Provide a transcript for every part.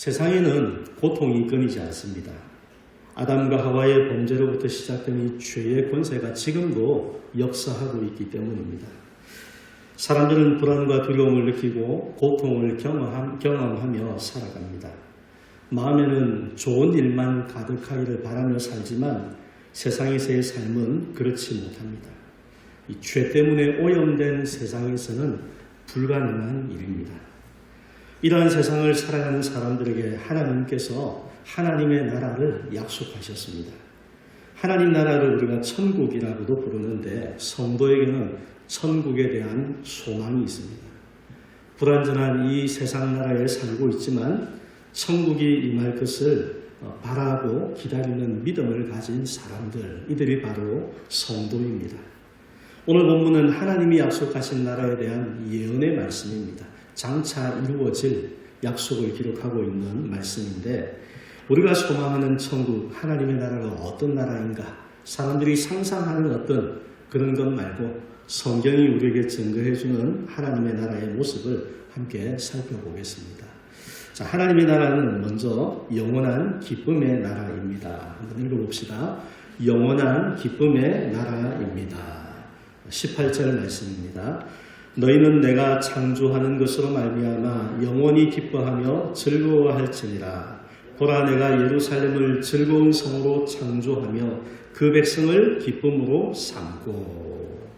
세상에는 고통이 끊이지 않습니다. 아담과 하와의 범죄로부터 시작된 이 죄의 권세가 지금도 역사하고 있기 때문입니다. 사람들은 불안과 두려움을 느끼고 고통을 경험하며 살아갑니다. 마음에는 좋은 일만 가득하기를 바라며 살지만 세상에서의 삶은 그렇지 못합니다. 이 죄 때문에 오염된 세상에서는 불가능한 일입니다. 이러한 세상을 살아가는 사람들에게 하나님께서 하나님의 나라를 약속하셨습니다. 하나님 나라를 우리가 천국이라고도 부르는데 성도에게는 천국에 대한 소망이 있습니다. 불완전한 이 세상 나라에 살고 있지만 천국이 임할 것을 바라고 기다리는 믿음을 가진 사람들, 이들이 바로 성도입니다. 오늘 본문은 하나님이 약속하신 나라에 대한 예언의 말씀입니다. 장차 이루어질 약속을 기록하고 있는 말씀인데 우리가 소망하는 천국, 하나님의 나라가 어떤 나라인가? 사람들이 상상하는 어떤 그런 것 말고 성경이 우리에게 증거해주는 하나님의 나라의 모습을 함께 살펴보겠습니다. 자, 하나님의 나라는 먼저 영원한 기쁨의 나라입니다. 한번 읽어봅시다. 영원한 기쁨의 나라입니다. 18절 말씀입니다. 너희는 내가 창조하는 것으로 말미암아 영원히 기뻐하며 즐거워할지니라. 보라, 내가 예루살렘을 즐거운 성으로 창조하며 그 백성을 기쁨으로 삼고.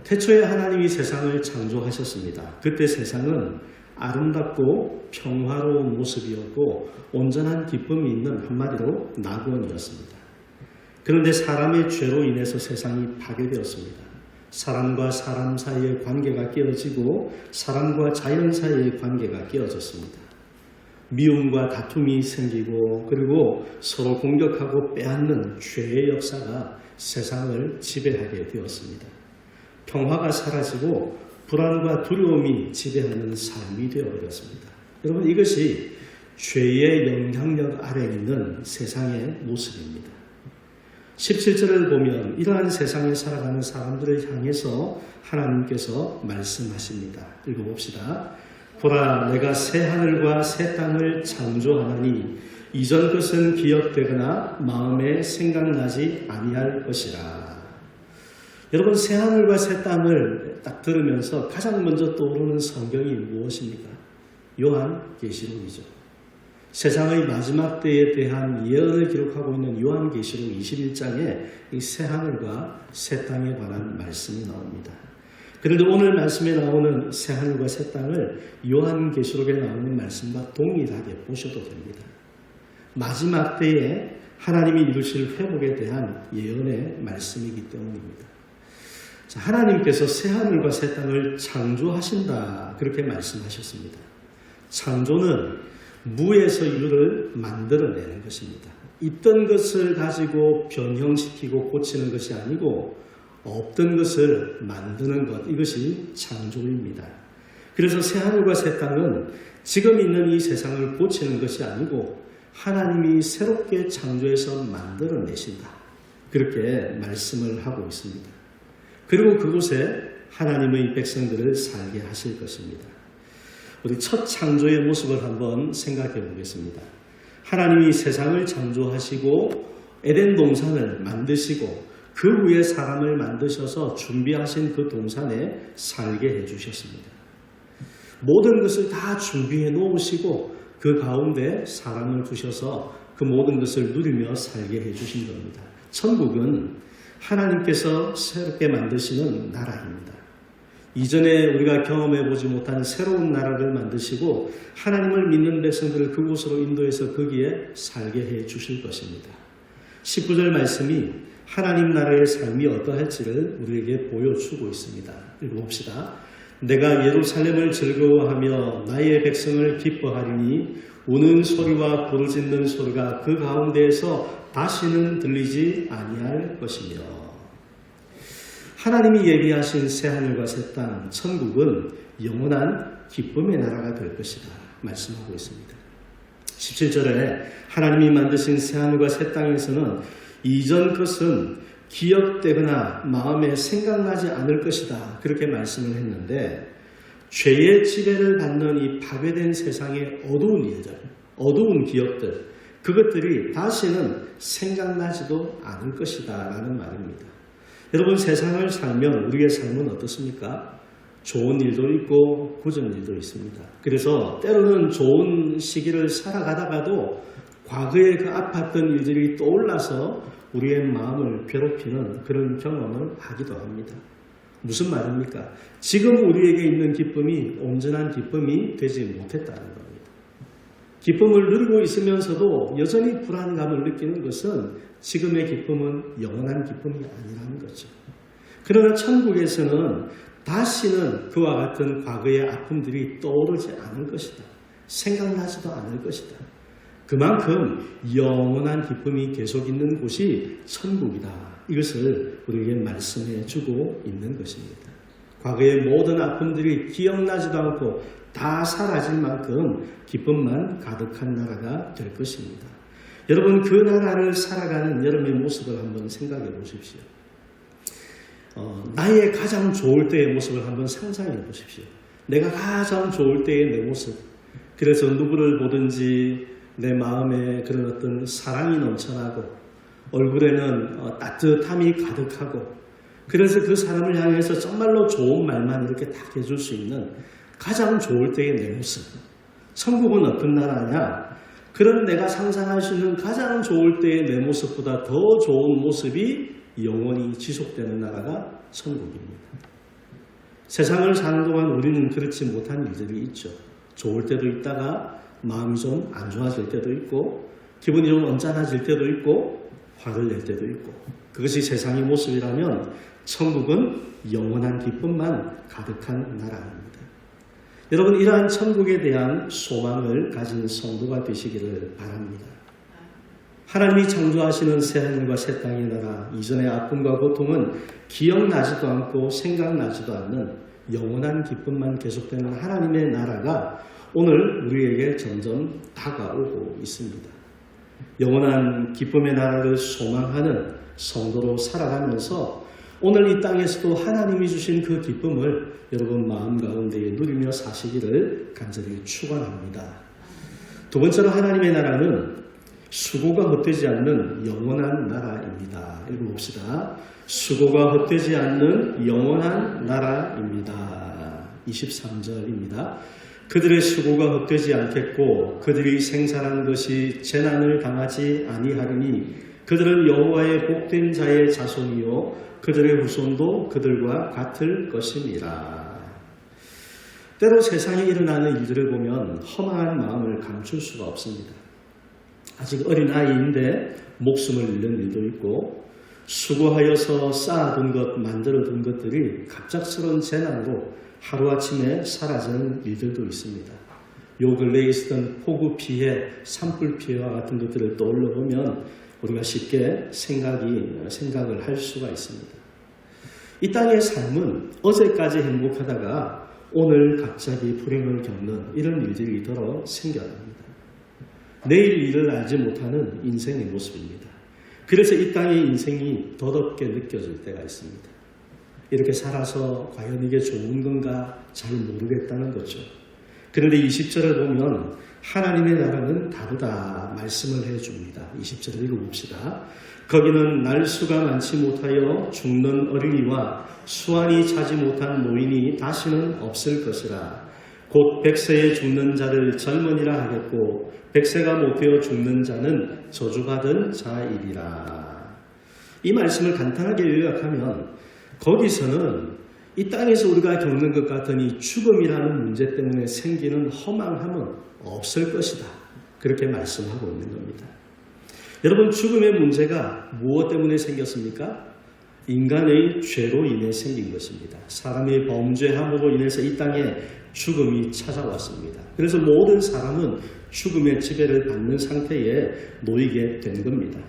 태초에 하나님이 세상을 창조하셨습니다. 그때 세상은 아름답고 평화로운 모습이었고 온전한 기쁨이 있는 한마디로 낙원이었습니다. 그런데 사람의 죄로 인해서 세상이 파괴되었습니다. 사람과 사람 사이의 관계가 깨어지고 사람과 자연 사이의 관계가 깨어졌습니다. 미움과 다툼이 생기고 그리고 서로 공격하고 빼앗는 죄의 역사가 세상을 지배하게 되었습니다. 평화가 사라지고 불안과 두려움이 지배하는 삶이 되어버렸습니다. 여러분, 이것이 죄의 영향력 아래에 있는 세상의 모습입니다. 17절을 보면 이러한 세상에 살아가는 사람들을 향해서 하나님께서 말씀하십니다. 읽어봅시다. 보라, 내가 새 하늘과 새 땅을 창조하나니 이전 것은 기억되거나 마음에 생각나지 아니할 것이라. 여러분, 새 하늘과 새 땅을 딱 들으면서 가장 먼저 떠오르는 성경이 무엇입니까? 요한계시록이죠. 세상의 마지막 때에 대한 예언을 기록하고 있는 요한계시록 21장에 이 새 하늘과 새 땅에 관한 말씀이 나옵니다. 그런데 오늘 말씀에 나오는 새 하늘과 새 땅을 요한계시록에 나오는 말씀과 동일하게 보셔도 됩니다. 마지막 때에 하나님이 이루실 회복에 대한 예언의 말씀이기 때문입니다. 자, 하나님께서 새 하늘과 새 땅을 창조하신다, 그렇게 말씀하셨습니다. 창조는 무에서 유를 만들어내는 것입니다. 있던 것을 가지고 변형시키고 고치는 것이 아니고 없던 것을 만드는 것, 이것이 창조입니다. 그래서 새 하늘과 새 땅은 지금 있는 이 세상을 고치는 것이 아니고 하나님이 새롭게 창조해서 만들어내신다, 그렇게 말씀을 하고 있습니다. 그리고 그곳에 하나님의 백성들을 살게 하실 것입니다. 우리 첫 창조의 모습을 한번 생각해 보겠습니다. 하나님이 세상을 창조하시고 에덴 동산을 만드시고 그 후에 사람을 만드셔서 준비하신 그 동산에 살게 해주셨습니다. 모든 것을 다 준비해 놓으시고 그 가운데 사람을 두셔서 그 모든 것을 누리며 살게 해주신 겁니다. 천국은 하나님께서 새롭게 만드시는 나라입니다. 이전에 우리가 경험해보지 못한 새로운 나라를 만드시고 하나님을 믿는 백성들을 그곳으로 인도해서 거기에 살게 해 주실 것입니다. 19절 말씀이 하나님 나라의 삶이 어떠할지를 우리에게 보여주고 있습니다. 읽어봅시다. 내가 예루살렘을 즐거워하며 나의 백성을 기뻐하리니 우는 소리와 부르짖는 소리가 그 가운데에서 다시는 들리지 아니할 것이며. 하나님이 예비하신 새하늘과 새 땅, 천국은 영원한 기쁨의 나라가 될 것이다 말씀하고 있습니다. 17절에 하나님이 만드신 새하늘과 새 땅에서는 이전 것은 기억되거나 마음에 생각나지 않을 것이다, 그렇게 말씀을 했는데 죄의 지배를 받는 이 파괴된 세상의 어두운 일들, 어두운 기억들, 그것들이 다시는 생각나지도 않을 것이다 라는 말입니다. 여러분, 세상을 살면 우리의 삶은 어떻습니까? 좋은 일도 있고 굳은 일도 있습니다. 그래서 때로는 좋은 시기를 살아가다가도 과거에 그 아팠던 일들이 떠올라서 우리의 마음을 괴롭히는 그런 경험을 하기도 합니다. 무슨 말입니까? 지금 우리에게 있는 기쁨이 온전한 기쁨이 되지 못했다는 겁니다. 기쁨을 누리고 있으면서도 여전히 불안감을 느끼는 것은 지금의 기쁨은 영원한 기쁨이 아니라는 거죠. 그러나 천국에서는 다시는 그와 같은 과거의 아픔들이 떠오르지 않을 것이다. 생각나지도 않을 것이다. 그만큼 영원한 기쁨이 계속 있는 곳이 천국이다. 이것을 우리에게 말씀해 주고 있는 것입니다. 과거의 모든 아픔들이 기억나지도 않고 다 사라질 만큼 기쁨만 가득한 나라가 될 것입니다. 여러분, 그 나라를 살아가는 여러분의 모습을 한번 생각해 보십시오. 나의 가장 좋을 때의 모습을 한번 상상해 보십시오. 내가 가장 좋을 때의 내 모습. 그래서 누구를 보든지 내 마음에 그런 어떤 사랑이 넘쳐나고 얼굴에는 따뜻함이 가득하고 그래서 그 사람을 향해서 정말로 좋은 말만 이렇게 딱 해줄 수 있는 가장 좋을 때의 내 모습. 천국은 어떤 나라냐? 그런 내가 상상할 수 있는 가장 좋을 때의 내 모습보다 더 좋은 모습이 영원히 지속되는 나라가 천국입니다. 세상을 사는 동안 우리는 그렇지 못한 일들이 있죠. 좋을 때도 있다가 마음이 좀 안 좋아질 때도 있고 기분이 좀 언짢아질 때도 있고 화를 낼 때도 있고 그것이 세상의 모습이라면 천국은 영원한 기쁨만 가득한 나라입니다. 여러분, 이러한 천국에 대한 소망을 가진 성도가 되시기를 바랍니다. 하나님이 창조하시는 새하늘과 새 땅의 나라, 이전의 아픔과 고통은 기억나지도 않고 생각나지도 않는 영원한 기쁨만 계속되는 하나님의 나라가 오늘 우리에게 점점 다가오고 있습니다. 영원한 기쁨의 나라를 소망하는 성도로 살아가면서 오늘 이 땅에서도 하나님이 주신 그 기쁨을 여러분 마음 가운데 누리며 사시기를 간절히 축원합니다. 두 번째로 하나님의 나라는 수고가 헛되지 않는 영원한 나라입니다. 읽어봅시다. 수고가 헛되지 않는 영원한 나라입니다. 23절입니다. 그들의 수고가 헛되지 않겠고 그들이 생산한 것이 재난을 당하지 아니하리니 그들은 여호와의 복된 자의 자손이요 그들의 후손도 그들과 같을 것이니라. 때로 세상에 일어나는 일들을 보면 허망한 마음을 감출 수가 없습니다. 아직 어린 아이인데 목숨을 잃는 일도 있고 수고하여서 쌓아둔 것, 만들어둔 것들이 갑작스러운 재난으로 하루아침에 사라지는 일들도 있습니다. 요 근래에 있었던 폭우 피해, 산불 피해와 같은 것들을 떠올려 보면 우리가 쉽게 생각을 할 수가 있습니다. 이 땅의 삶은 어제까지 행복하다가 오늘 갑자기 불행을 겪는 이런 일들이 더러 생겨납니다. 내일 일을 알지 못하는 인생의 모습입니다. 그래서 이 땅의 인생이 더덥게 느껴질 때가 있습니다. 이렇게 살아서 과연 이게 좋은 건가 잘 모르겠다는 거죠. 그런데 20절을 보면 하나님의 나라는 다르다 말씀을 해줍니다. 20절을 읽어봅시다. 거기는 날 수가 많지 못하여 죽는 어린이와 수완이 차지 못한 노인이 다시는 없을 것이라. 곧 100세에 죽는 자를 젊은이라 하겠고 100세가 못되어 죽는 자는 저주받은 자이리라. 이 말씀을 간단하게 요약하면 거기서는 이 땅에서 우리가 겪는 것 같은 이 죽음이라는 문제 때문에 생기는 허망함은 없을 것이다. 그렇게 말씀하고 있는 겁니다. 여러분, 죽음의 문제가 무엇 때문에 생겼습니까? 인간의 죄로 인해 생긴 것입니다. 사람의 범죄함으로 인해서 이 땅에 죽음이 찾아왔습니다. 그래서 모든 사람은 죽음의 지배를 받는 상태에 놓이게 된 겁니다.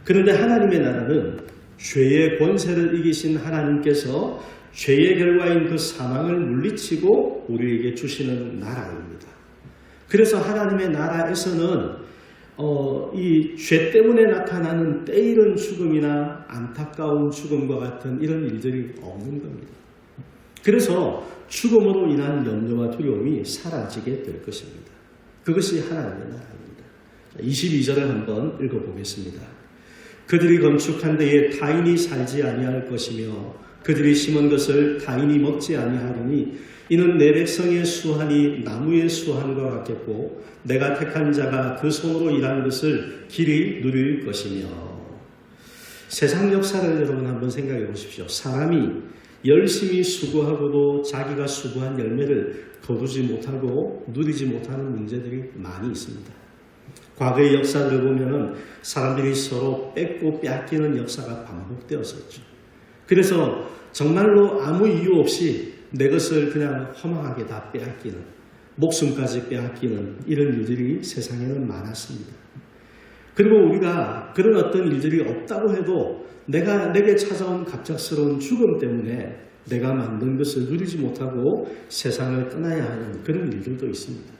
그런데 하나님의 나라는 죄의 권세를 이기신 하나님께서 죄의 결과인 그 사망을 물리치고 우리에게 주시는 나라입니다. 그래서 하나님의 나라에서는 이 죄 때문에 나타나는 때이른 죽음이나 안타까운 죽음과 같은 이런 일들이 없는 겁니다. 그래서 죽음으로 인한 염려와 두려움이 사라지게 될 것입니다. 그것이 하나님의 나라입니다. 22절을 한번 읽어보겠습니다. 그들이 건축한 데에 타인이 살지 아니할 것이며 그들이 심은 것을 타인이 먹지 아니하리니 이는 내 백성의 수한이 나무의 수한과 같겠고 내가 택한 자가 그 손으로 일한 것을 길이 누릴 것이며. 세상 역사를 여러분 한번 생각해 보십시오. 사람이 열심히 수고하고도 자기가 수고한 열매를 거두지 못하고 누리지 못하는 문제들이 많이 있습니다. 과거의 역사를 보면은 사람들이 서로 뺏고 빼앗기는 역사가 반복되었었죠. 그래서 정말로 아무 이유 없이 내 것을 그냥 허망하게 다 빼앗기는, 목숨까지 빼앗기는 이런 일들이 세상에는 많았습니다. 그리고 우리가 그런 어떤 일들이 없다고 해도 내게 찾아온 갑작스러운 죽음 때문에 내가 만든 것을 누리지 못하고 세상을 떠나야 하는 그런 일들도 있습니다.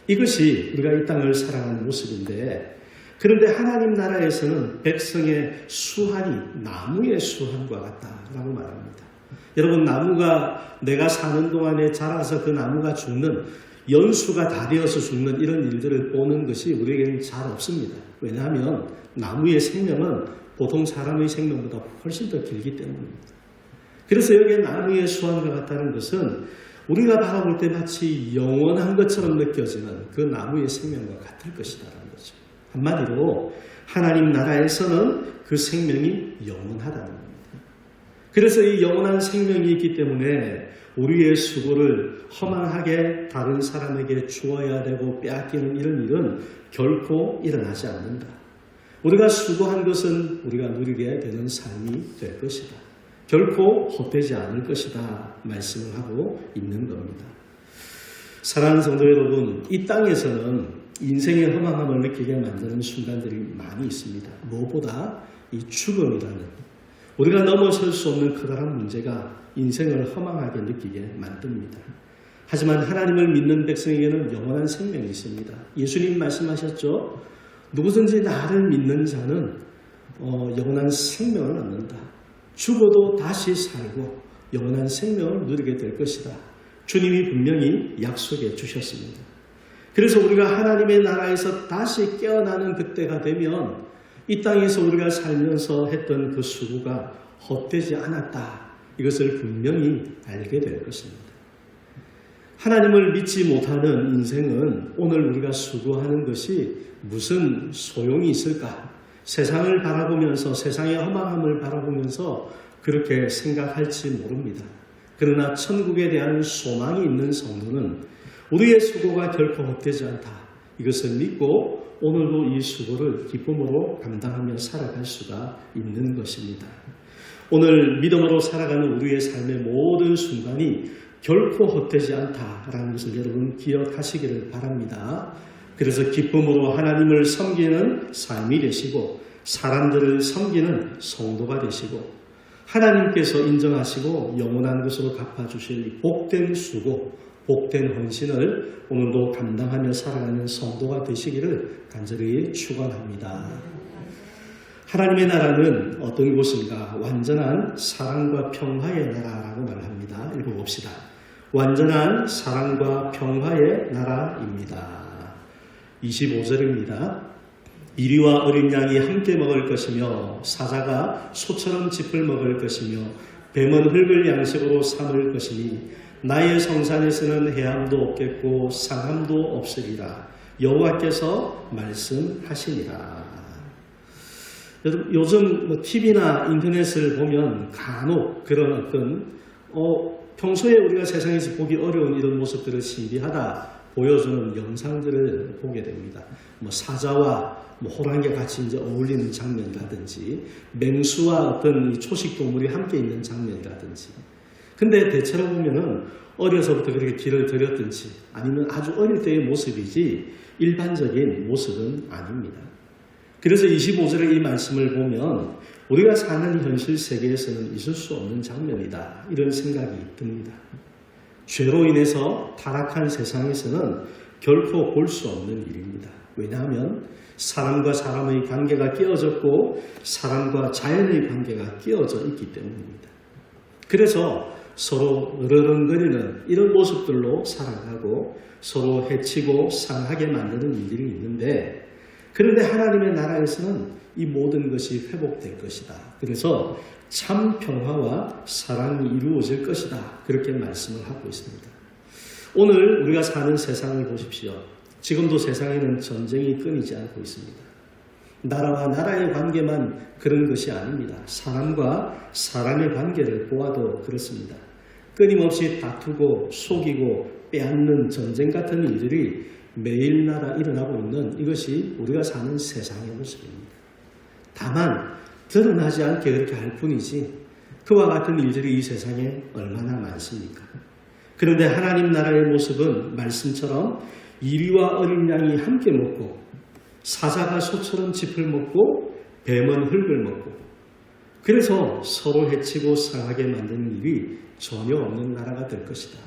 이것이 우리가 이 땅을 살아가는 모습인데, 그런데 하나님 나라에서는 백성의 수한이 나무의 수한과 같다라고 말합니다. 여러분, 나무가 내가 사는 동안에 자라서 그 나무가 죽는, 연수가 다 되어서 죽는 이런 일들을 보는 것이 우리에게는 잘 없습니다. 왜냐하면 나무의 생명은 보통 사람의 생명보다 훨씬 더 길기 때문입니다. 그래서 여기에 나무의 수완과 같다는 것은 우리가 바라볼 때 마치 영원한 것처럼 느껴지는 그 나무의 생명과 같을 것이다라는 거죠. 한마디로 하나님 나라에서는 그 생명이 영원하다는 겁니다. 그래서 이 영원한 생명이 있기 때문에 우리의 수고를 허망하게 다른 사람에게 주어야 되고 빼앗기는 이런 일은 결코 일어나지 않는다. 우리가 수고한 것은 우리가 누리게 되는 삶이 될 것이다. 결코 헛되지 않을 것이다 말씀을 하고 있는 겁니다. 사랑하는 성도 여러분, 이 땅에서는 인생의 허망함을 느끼게 만드는 순간들이 많이 있습니다. 무엇보다 이 죽음이라는, 우리가 넘어설 수 없는 커다란 문제가 인생을 허망하게 느끼게 만듭니다. 하지만 하나님을 믿는 백성에게는 영원한 생명이 있습니다. 예수님 말씀하셨죠. 누구든지 나를 믿는 자는 영원한 생명을 얻는다. 죽어도 다시 살고 영원한 생명을 누리게 될 것이다. 주님이 분명히 약속해 주셨습니다. 그래서 우리가 하나님의 나라에서 다시 깨어나는 그때가 되면 이 땅에서 우리가 살면서 했던 그 수고가 헛되지 않았다. 이것을 분명히 알게 될 것입니다. 하나님을 믿지 못하는 인생은 오늘 우리가 수고하는 것이 무슨 소용이 있을까? 세상을 바라보면서, 세상의 허망함을 바라보면서 그렇게 생각할지 모릅니다. 그러나 천국에 대한 소망이 있는 성도는 우리의 수고가 결코 헛되지 않다. 이것을 믿고 오늘도 이 수고를 기쁨으로 감당하며 살아갈 수가 있는 것입니다. 오늘 믿음으로 살아가는 우리의 삶의 모든 순간이 결코 헛되지 않다라는 것을 여러분 기억하시기를 바랍니다. 그래서 기쁨으로 하나님을 섬기는 삶이 되시고 사람들을 섬기는 성도가 되시고 하나님께서 인정하시고 영원한 것으로 갚아주실 복된 수고, 복된 헌신을 오늘도 감당하며 살아가는 성도가 되시기를 간절히 축원합니다. 하나님의 나라는 어떤 곳인가? 완전한 사랑과 평화의 나라라고 말합니다. 읽어봅시다. 완전한 사랑과 평화의 나라입니다. 25절입니다. 이리와 어린 양이 함께 먹을 것이며 사자가 소처럼 짚을 먹을 것이며 뱀은 흙을 양식으로 삼을 것이니 나의 성산에서는 해함도 없겠고 상함도 없으리라. 여호와께서 말씀하시니라. 요즘 TV나 인터넷을 보면 간혹 그런 어떤 평소에 우리가 세상에서 보기 어려운 이런 모습들을 신비하다 보여주는 영상들을 보게 됩니다. 사자와 호랑이가 같이 이제 어울리는 장면이라든지 맹수와 어떤 초식 동물이 함께 있는 장면이라든지. 근데 대체로 보면은 어려서부터 그렇게 길을 들였든지 아니면 아주 어릴 때의 모습이지 일반적인 모습은 아닙니다. 그래서 25절의 이 말씀을 보면 우리가 사는 현실 세계에서는 있을 수 없는 장면이다. 이런 생각이 듭니다. 죄로 인해서 타락한 세상에서는 결코 볼 수 없는 일입니다. 왜냐하면 사람과 사람의 관계가 깨어졌고 사람과 자연의 관계가 깨어져 있기 때문입니다. 그래서 서로 으르렁거리는 이런 모습들로 살아가고 서로 해치고 상하게 만드는 일들이 있는데, 그런데 하나님의 나라에서는 이 모든 것이 회복될 것이다. 그래서 참 평화와 사랑이 이루어질 것이다. 그렇게 말씀을 하고 있습니다. 오늘 우리가 사는 세상을 보십시오. 지금도 세상에는 전쟁이 끊이지 않고 있습니다. 나라와 나라의 관계만 그런 것이 아닙니다. 사람과 사람의 관계를 보아도 그렇습니다. 끊임없이 다투고 속이고 빼앗는 전쟁 같은 일들이 매일날아 일어나고 있는 이것이 우리가 사는 세상의 모습입니다. 다만 드러나지 않게 그렇게 할 뿐이지 그와 같은 일들이 이 세상에 얼마나 많습니까? 그런데 하나님 나라의 모습은 말씀처럼 이리와 어린 양이 함께 먹고 사자가 소처럼 짚을 먹고 뱀은 흙을 먹고, 그래서 서로 해치고 상하게 만드는 일이 전혀 없는 나라가 될 것이다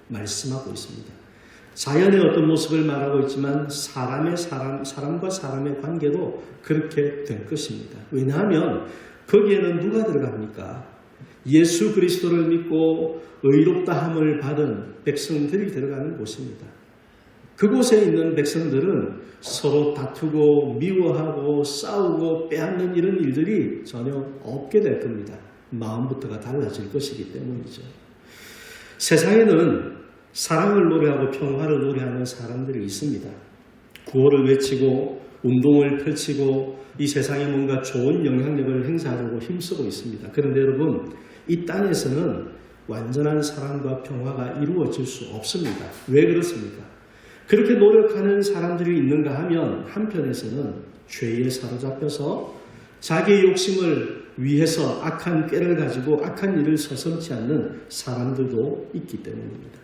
말씀하고 있습니다. 자연의 어떤 모습을 말하고 있지만 사람과 사람의 관계도 그렇게 될 것입니다. 왜냐하면 거기에는 누가 들어갑니까? 예수 그리스도를 믿고 의롭다함을 받은 백성들이 들어가는 곳입니다. 그곳에 있는 백성들은 서로 다투고 미워하고 싸우고 빼앗는 이런 일들이 전혀 없게 될 겁니다. 마음부터가 달라질 것이기 때문이죠. 세상에는 사랑을 노래하고 평화를 노래하는 사람들이 있습니다. 구호를 외치고 운동을 펼치고 이 세상에 뭔가 좋은 영향력을 행사하려고 힘쓰고 있습니다. 그런데 여러분, 이 땅에서는 완전한 사랑과 평화가 이루어질 수 없습니다. 왜 그렇습니까? 그렇게 노력하는 사람들이 있는가 하면 한편에서는 죄에 사로잡혀서 자기의 욕심을 위해서 악한 꾀를 가지고 악한 일을 서슴지 않는 사람들도 있기 때문입니다.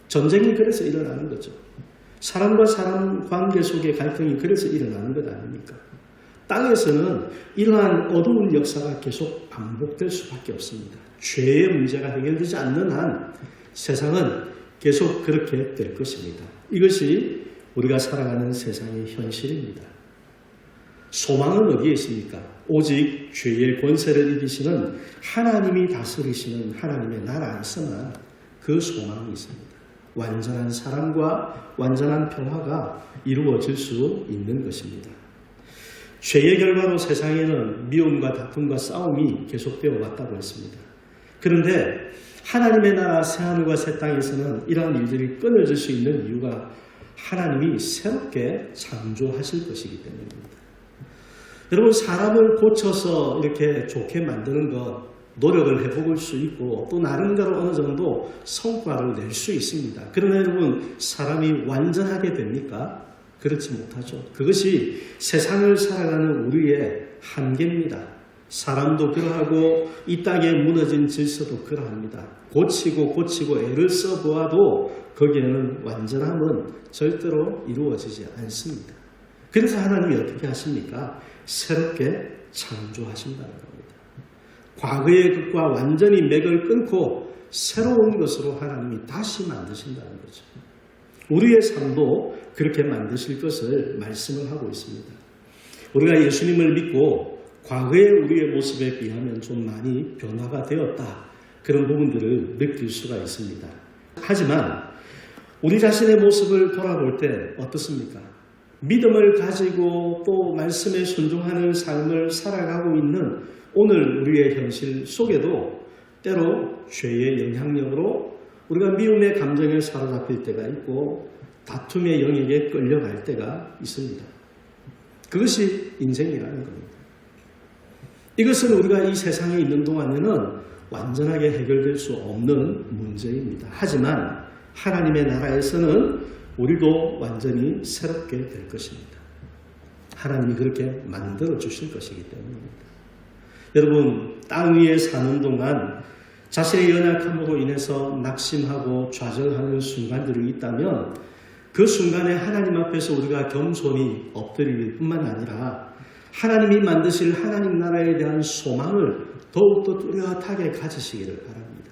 전쟁이 그래서 일어나는 거죠. 사람과 사람 관계 속의 갈등이 그래서 일어나는 것 아닙니까? 땅에서는 이러한 어두운 역사가 계속 반복될 수밖에 없습니다. 죄의 문제가 해결되지 않는 한 세상은 계속 그렇게 될 것입니다. 이것이 우리가 살아가는 세상의 현실입니다. 소망은 어디에 있습니까? 오직 죄의 권세를 이기시는 하나님이 다스리시는 하나님의 나라에서만 그 소망이 있습니다. 완전한 사랑과 완전한 평화가 이루어질 수 있는 것입니다. 죄의 결과로 세상에는 미움과 다툼과 싸움이 계속되어 왔다고 했습니다. 그런데 하나님의 나라 새하늘과 새 땅에서는 이러한 일들이 끊어질 수 있는 이유가 하나님이 새롭게 창조하실 것이기 때문입니다. 여러분, 사람을 고쳐서 이렇게 좋게 만드는 것 노력을 해볼 수 있고 또 나름대로 어느 정도 성과를 낼 수 있습니다. 그러나 여러분, 사람이 완전하게 됩니까? 그렇지 못하죠. 그것이 세상을 살아가는 우리의 한계입니다. 사람도 그러하고 이 땅에 무너진 질서도 그러합니다. 고치고 애를 써보아도 거기에는 완전함은 절대로 이루어지지 않습니다. 그래서 하나님이 어떻게 하십니까? 새롭게 창조하신다는 겁니다. 과거의 것과 완전히 맥을 끊고 새로운 것으로 하나님이 다시 만드신다는 거죠. 우리의 삶도 그렇게 만드실 것을 말씀을 하고 있습니다. 우리가 예수님을 믿고 과거의 우리의 모습에 비하면 좀 많이 변화가 되었다. 그런 부분들을 느낄 수가 있습니다. 하지만 우리 자신의 모습을 돌아볼 때 어떻습니까? 믿음을 가지고 또 말씀에 순종하는 삶을 살아가고 있는 오늘 우리의 현실 속에도 때로 죄의 영향력으로 우리가 미움의 감정에 사로잡힐 때가 있고 다툼의 영역에 끌려갈 때가 있습니다. 그것이 인생이라는 겁니다. 이것은 우리가 이 세상에 있는 동안에는 완전하게 해결될 수 없는 문제입니다. 하지만 하나님의 나라에서는 우리도 완전히 새롭게 될 것입니다. 하나님이 그렇게 만들어 주실 것이기 때문입니다. 여러분, 땅 위에 사는 동안 자신의 연약함으로 인해서 낙심하고 좌절하는 순간들이 있다면 그 순간에 하나님 앞에서 우리가 겸손히 엎드릴 뿐만 아니라 하나님이 만드실 하나님 나라에 대한 소망을 더욱더 뚜렷하게 가지시기를 바랍니다.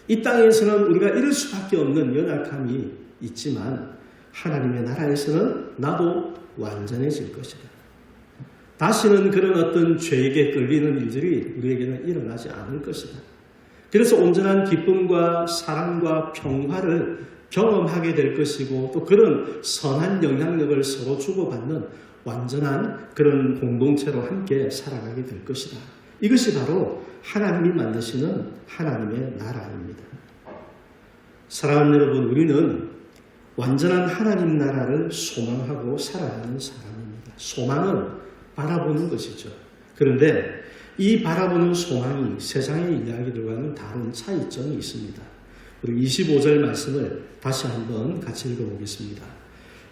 이 땅에서는 우리가 이럴 수밖에 없는 연약함이 있지만 하나님의 나라에서는 나도 완전해질 것이다. 다시는 그런 어떤 죄에게 끌리는 일들이 우리에게는 일어나지 않을 것이다. 그래서 온전한 기쁨과 사랑과 평화를 경험하게 될 것이고 또 그런 선한 영향력을 서로 주고받는 완전한 그런 공동체로 함께 살아가게 될 것이다. 이것이 바로 하나님이 만드시는 하나님의 나라입니다. 사랑하는 여러분, 우리는 완전한 하나님 나라를 소망하고 살아가는 사람입니다. 소망은 바라보는 것이죠. 그런데 이 바라보는 소망이 세상의 이야기들과는 다른 차이점이 있습니다. 우리 25절 말씀을 다시 한번 같이 읽어보겠습니다.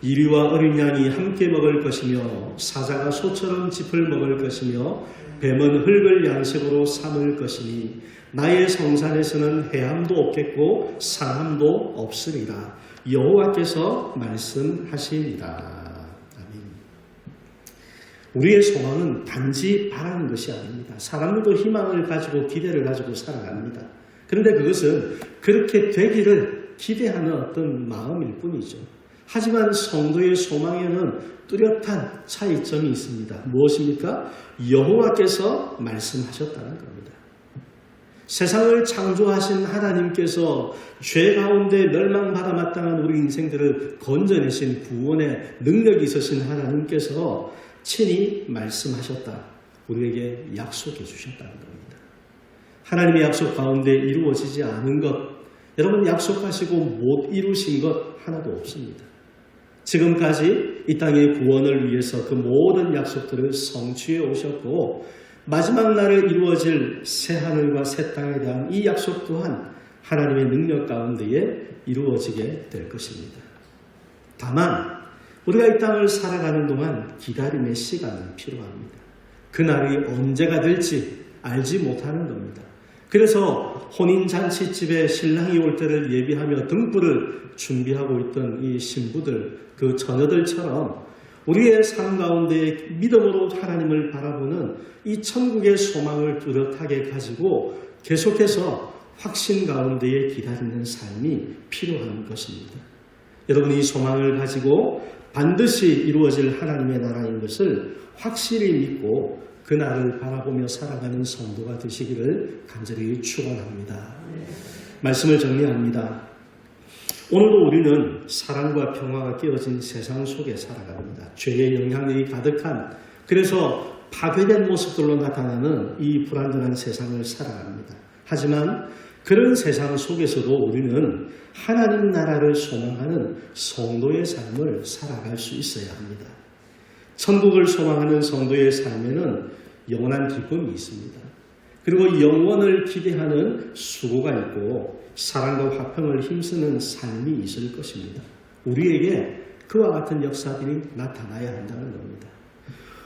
이리와 어린 양이 함께 먹을 것이며 사자가 소처럼 짚을 먹을 것이며 뱀은 흙을 양식으로 삼을 것이니 나의 성산에서는 해함도 없겠고 상함도 없으리라. 여호와께서 말씀하시니라. 아멘. 우리의 소망은 단지 바라는 것이 아닙니다. 사람들도 희망을 가지고 기대를 가지고 살아갑니다. 그런데 그것은 그렇게 되기를 기대하는 어떤 마음일 뿐이죠. 하지만 성도의 소망에는 뚜렷한 차이점이 있습니다. 무엇입니까? 여호와께서 말씀하셨다는 겁니다. 세상을 창조하신 하나님께서 죄 가운데 멸망받아 마땅한 우리 인생들을 건져내신 구원의 능력이 있으신 하나님께서 친히 말씀하셨다. 우리에게 약속해 주셨다는 겁니다. 하나님의 약속 가운데 이루어지지 않은 것, 여러분 약속하시고 못 이루신 것 하나도 없습니다. 지금까지 이 땅의 구원을 위해서 그 모든 약속들을 성취해 오셨고 마지막 날에 이루어질 새하늘과 새 땅에 대한 이 약속 또한 하나님의 능력 가운데에 이루어지게 될 것입니다. 다만 우리가 이 땅을 살아가는 동안 기다림의 시간이 필요합니다. 그날이 언제가 될지 알지 못하는 겁니다. 그래서 혼인잔치집에 신랑이 올 때를 예비하며 등불을 준비하고 있던 이 신부들, 그 처녀들처럼 우리의 삶 가운데 믿음으로 하나님을 바라보는 이 천국의 소망을 뚜렷하게 가지고 계속해서 확신 가운데에 기다리는 삶이 필요한 것입니다. 여러분, 이 소망을 가지고 반드시 이루어질 하나님의 나라인 것을 확실히 믿고 그날을 바라보며 살아가는 성도가 되시기를 간절히 축원합니다. 말씀을 정리합니다. 오늘도 우리는 사랑과 평화가 끼어진 세상 속에 살아갑니다. 죄의 영향력이 가득한, 그래서 파괴된 모습들로 나타나는 이 불완전한 세상을 살아갑니다. 하지만 그런 세상 속에서도 우리는 하나님 나라를 소망하는 성도의 삶을 살아갈 수 있어야 합니다. 천국을 소망하는 성도의 삶에는 영원한 기쁨이 있습니다. 그리고 영원을 기대하는 수고가 있고 사랑과 화평을 힘쓰는 삶이 있을 것입니다. 우리에게 그와 같은 역사들이 나타나야 한다는 겁니다.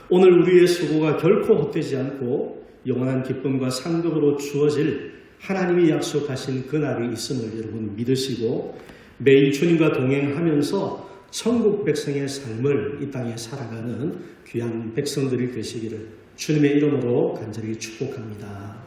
오늘 우리의 수고가 결코 헛되지 않고 영원한 기쁨과 상급으로 주어질 하나님이 약속하신 그날이 있음을 여러분 믿으시고 매일 주님과 동행하면서 천국 백성의 삶을 이 땅에 살아가는 귀한 백성들이 되시기를 주님의 이름으로 간절히 축복합니다.